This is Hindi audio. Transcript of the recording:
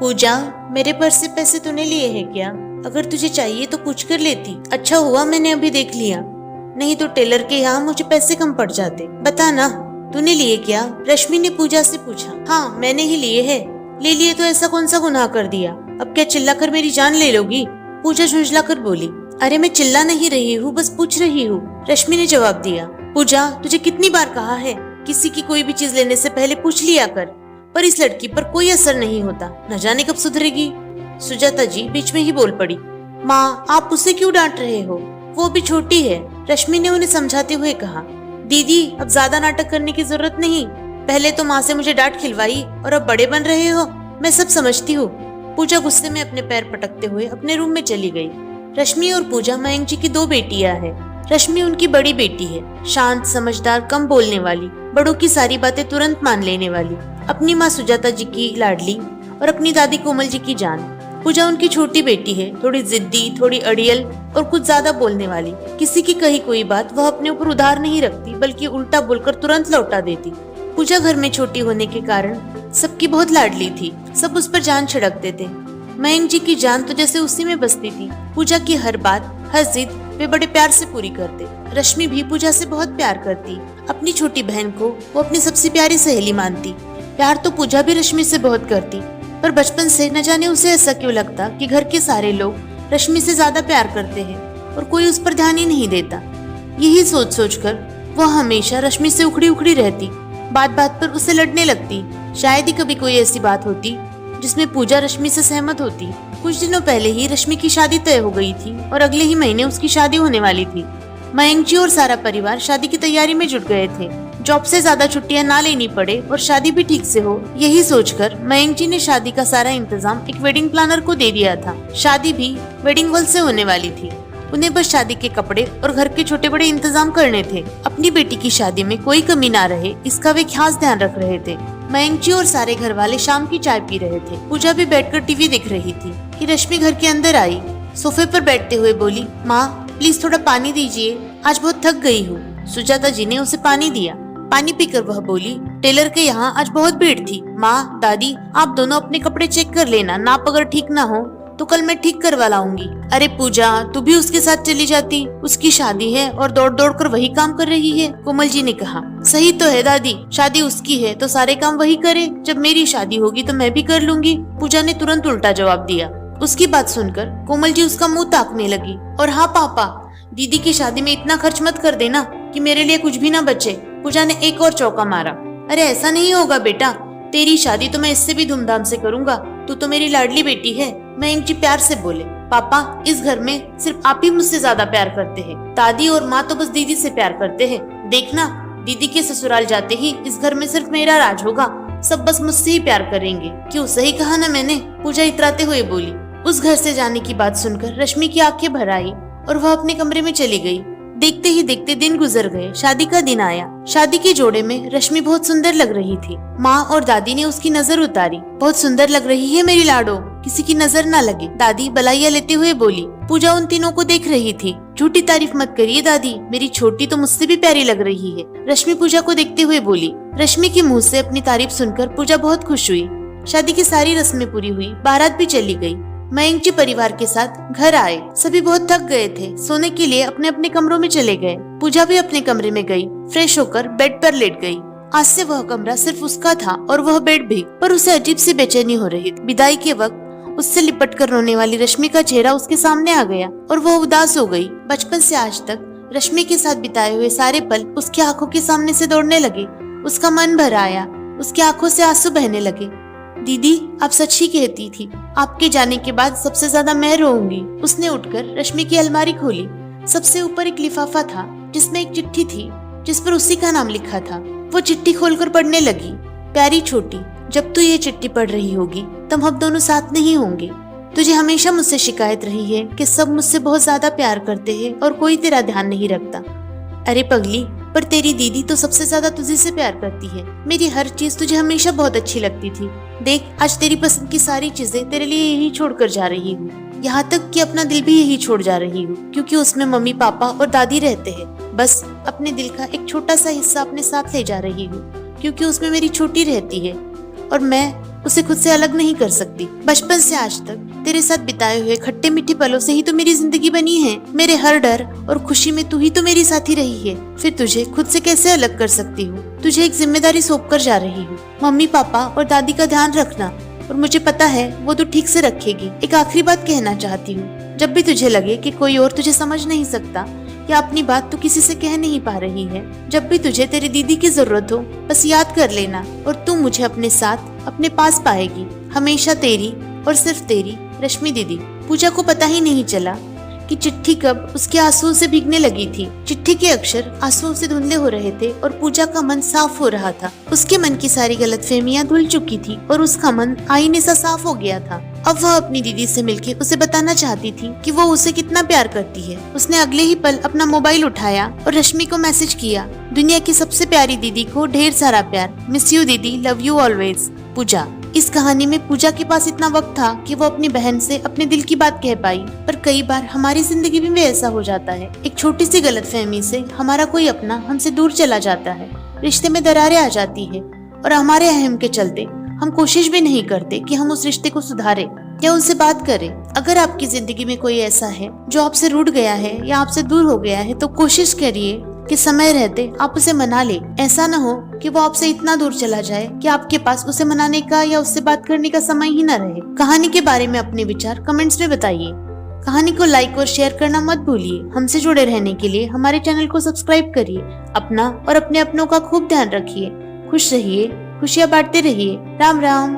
पूजा, मेरे पर्स से पैसे तूने लिए हैं क्या? अगर तुझे चाहिए तो पूछ कर लेती। अच्छा हुआ मैंने अभी देख लिया, नहीं तो टेलर के यहाँ मुझे पैसे कम पड़ जाते। बता ना, तूने लिए क्या? रश्मि ने पूजा से पूछा। हाँ, मैंने ही लिए है। ले लिए तो ऐसा कौन सा गुनाह कर दिया? अब क्या चिल्लाकर मेरी जान ले लोगी? पूजा झुंझला कर बोली। अरे मैं चिल्ला नहीं रही हूँ, बस पूछ रही हूँ, रश्मि ने जवाब दिया। पूजा, तुझे कितनी बार कहा है, किसी की कोई भी चीज लेने से पहले पूछ लिया कर, पर इस लड़की पर कोई असर नहीं होता, न जाने कब सुधरेगी। सुजाता जी बीच में ही बोल पड़ी। माँ, आप उसे क्यों डांट रहे हो? वो भी छोटी है, रश्मि ने उन्हें समझाते हुए कहा। दीदी, अब ज्यादा नाटक करने की जरूरत नहीं। पहले तो माँ से मुझे डांट खिलवाई और अब बड़े बन रहे हो। मैं सब समझती हूँ। पूजा गुस्से में अपने पैर पटकते हुए अपने रूम में चली गई। रश्मि और पूजा मयंक जी की दो बेटियां हैं। रश्मि उनकी बड़ी बेटी है, शांत, समझदार, कम बोलने वाली, बड़ों की सारी बातें तुरंत मान लेने वाली, अपनी माँ सुजाता जी की लाडली और अपनी दादी कोमल जी की जान। पूजा उनकी छोटी बेटी है, थोड़ी जिद्दी, थोड़ी अड़ियल और कुछ ज्यादा बोलने वाली। किसी की कही कोई बात वह अपने ऊपर उधार नहीं रखती, बल्कि उल्टा बोलकर तुरंत लौटा देती। पूजा घर में छोटी होने के कारण सबकी बहुत लाडली थी, सब उस पर जान छिड़कते थे। मयंक जी की जान तो जैसे उसी में बसती थी। पूजा की हर बात, हर जिद वे बड़े प्यार से पूरी करते। रश्मि भी पूजा से बहुत प्यार करती। अपनी छोटी बहन को वो अपनी सबसे प्यारी सहेली मानती। प्यार तो पूजा भी रश्मि से बहुत करती, पर बचपन से न जाने उसे ऐसा क्यों लगता कि घर के सारे लोग रश्मि से ज्यादा प्यार करते हैं और कोई उस पर ध्यान ही नहीं देता। यही सोच सोच कर वह हमेशा रश्मि से उखड़ी उखड़ी रहती, बात बात पर उससे लड़ने लगती। शायद ही कभी कोई ऐसी बात होती जिसमें पूजा रश्मि से सहमत होती। कुछ दिनों पहले ही रश्मि की शादी तय हो गई थी और अगले ही महीने उसकी शादी होने वाली थी। मयंक जी और सारा परिवार शादी की तैयारी में जुट गए थे। जॉब से ज्यादा छुट्टियां ना लेनी पड़े और शादी भी ठीक से हो, यही सोचकर मयंक जी ने शादी का सारा इंतजाम एक वेडिंग प्लानर को दे दिया था। शादी भी वेडिंग हॉल से होने वाली थी। उन्हें बस शादी के कपड़े और घर के छोटे बड़े इंतजाम करने थे। अपनी बेटी की शादी में कोई कमी ना रहे, इसका वे खास ध्यान रख रहे थे। मयंक जी और सारे घर वाले शाम की चाय पी रहे थे। पूजा भी बैठकर टीवी देख रही थी कि रश्मि घर के अंदर आई। सोफे पर बैठते हुए बोली, माँ प्लीज थोड़ा पानी दीजिए, आज बहुत थक गई हूँ। सुजाता जी ने उसे पानी दिया। पानी पीकर वह बोली, टेलर के यहाँ आज बहुत भीड़ थी। माँ, दादी, आप दोनों अपने कपड़े चेक कर लेना, नाप अगर ठीक ना हो तो कल मैं ठीक करवा लाऊंगी। अरे पूजा, तू भी उसके साथ चली जाती, उसकी शादी है और दौड़ दौड़ कर वही काम कर रही है। कोमल जी ने कहा। सही तो है दादी, शादी उसकी है तो सारे काम वही करे, जब मेरी शादी होगी तो मैं भी कर लूंगी। पूजा ने तुरंत उल्टा जवाब दिया। उसकी बात सुनकर कोमल जी उसका मुंह ताकने लगी। और हाँ पापा, दीदी की शादी में इतना खर्च मत कर देना कि मेरे लिए कुछ भी ना बचे। पूजा ने एक और चौका मारा। अरे ऐसा नहीं होगा बेटा, तेरी शादी तो मैं इससे भी धूमधाम से करूंगा, तू तो मेरी लाडली बेटी है। मयंक जी प्यार से बोले। पापा, इस घर में सिर्फ आप ही मुझसे ज्यादा प्यार करते हैं, दादी और माँ तो बस दीदी से प्यार करते हैं। देखना, दीदी के ससुराल जाते ही इस घर में सिर्फ मेरा राज होगा, सब बस मुझसे ही प्यार करेंगे। क्यों, सही कहा ना मैंने? पूजा इतराते हुए बोली। उस घर से जाने की बात सुनकर रश्मि की आंखें भर आई और वह अपने कमरे में चली गई। देखते ही देखते दिन गुजर गए। शादी का दिन आया। शादी के जोड़े में रश्मि बहुत सुंदर लग रही थी। माँ और दादी ने उसकी नजर उतारी। बहुत सुंदर लग रही है मेरी लाडो, किसी की नजर ना लगे, दादी बलाइया लेते हुए बोली। पूजा उन तीनों को देख रही थी। झूठी तारीफ मत करिए दादी, मेरी छोटी तो मुझसे भी प्यारी लग रही है, रश्मि पूजा को देखते हुए बोली। रश्मि के मुँह से अपनी तारीफ सुनकर पूजा बहुत खुश हुई। शादी की सारी रस्में पूरी हुई, बारात भी चली गई। मयंक जी परिवार के साथ घर आए। सभी बहुत थक गए थे, सोने के लिए अपने अपने कमरों में चले गए। पूजा भी अपने कमरे में गई, फ्रेश होकर बेड पर लेट गई। आज से वह कमरा सिर्फ उसका था और वह बेड भी, पर उसे अजीब सी बेचैनी हो रही थी। विदाई के वक्त उससे लिपट कर रोने वाली रश्मि का चेहरा उसके सामने आ गया और वह उदास हो गई। बचपन से आज तक रश्मि के साथ बिताए हुए सारे पल उसकी आंखों के सामने से दौड़ने लगे। उसका मन भर आया, उसकी आंखों से आंसू बहने लगे। दीदी, आप सच ही कहती थी, आपके जाने के बाद सबसे ज्यादा मैं रोऊंगी। उसने उठकर रश्मि की अलमारी खोली। सबसे ऊपर एक लिफाफा था जिसमें एक चिट्ठी थी जिस पर उसी का नाम लिखा था। वो चिट्ठी खोलकर पढ़ने लगी। प्यारी छोटी, जब तू ये चिट्ठी पढ़ रही होगी तब हम दोनों साथ नहीं होंगे। तुझे हमेशा मुझसे शिकायत रही है कि सब मुझसे बहुत ज्यादा प्यार करते हैं और कोई तेरा ध्यान नहीं रखता। अरे पगली, पर तेरी दीदी तो सबसे ज्यादा तुझे से प्यार करती है। मेरी हर चीज तुझे हमेशा बहुत अच्छी लगती थी। देख, आज तेरी पसंद की सारी चीजें तेरे लिए यही छोड़कर जा रही हूँ, यहाँ तक कि अपना दिल भी यही छोड़ जा रही हूँ, क्योंकि उसमें मम्मी पापा और दादी रहते हैं। बस अपने दिल का एक छोटा सा हिस्सा अपने साथ ले जा रही हूँ, क्योंकि उसमें मेरी छोटी रहती है और मैं उसे खुद से अलग नहीं कर सकती। बचपन से आज तक तेरे साथ बिताए हुए खट्टे मीठे पलों से ही तो मेरी जिंदगी बनी है। मेरे हर डर और खुशी में तू ही तो मेरी साथी रही है। फिर तुझे खुद से कैसे अलग कर सकती हूँ? तुझे एक जिम्मेदारी सौंप कर जा रही हूँ। मम्मी पापा और दादी का ध्यान रखना, और मुझे पता है वो तू ठीक से रखेगी। एक आखिरी बात कहना चाहती हूँ, जब भी तुझे लगे कि कोई और तुझे समझ नहीं सकता या अपनी बात तू किसी से कह नहीं पा रही है, जब भी तुझे तेरी दीदी की जरूरत हो, बस याद कर लेना और तू मुझे अपने साथ अपने पास पाएगी। हमेशा तेरी और सिर्फ तेरी रश्मि दीदी। पूजा को पता ही नहीं चला कि चिट्ठी कब उसके आंसुओं से भीगने लगी थी। चिट्ठी के अक्षर आंसुओं से धुंधले हो रहे थे और पूजा का मन साफ हो रहा था। उसके मन की सारी गलतफहमियां धुल चुकी थी और उसका मन आईने सा साफ हो गया था। अब वह अपनी दीदी से मिलके उसे बताना चाहती थी कि वो उसे कितना प्यार करती है। उसने अगले ही पल अपना मोबाइल उठाया और रश्मि को मैसेज किया, दुनिया की सबसे प्यारी दीदी को ढेर सारा प्यार, मिस यू दीदी, लव यू ऑलवेज, पूजा। इस कहानी में पूजा के पास इतना वक्त था कि वो अपनी बहन से अपने दिल की बात कह पाई, पर कई बार हमारी जिंदगी में भी ऐसा हो जाता है। एक छोटी सी गलतफहमी से हमारा कोई अपना हमसे दूर चला जाता है, रिश्ते में दरारें आ जाती है और हमारे अहम के चलते हम कोशिश भी नहीं करते कि हम उस रिश्ते को सुधारें या उनसे बात करें। अगर आपकी जिंदगी में कोई ऐसा है जो आपसे रूठ गया है या आपसे दूर हो गया है, तो कोशिश करिए कि समय रहते आप उसे मना ले। ऐसा न हो कि वो आपसे इतना दूर चला जाए कि आपके पास उसे मनाने का या उससे बात करने का समय ही न रहे। कहानी के बारे में अपने विचार कमेंट्स में बताइए। कहानी को लाइक और शेयर करना मत भूलिए। हमसे जुड़े रहने के लिए हमारे चैनल को सब्सक्राइब करिए। अपना और अपने अपनों का खूब ध्यान रखिए। खुश रहिए, खुशियाँ बांटते रहिए। राम राम।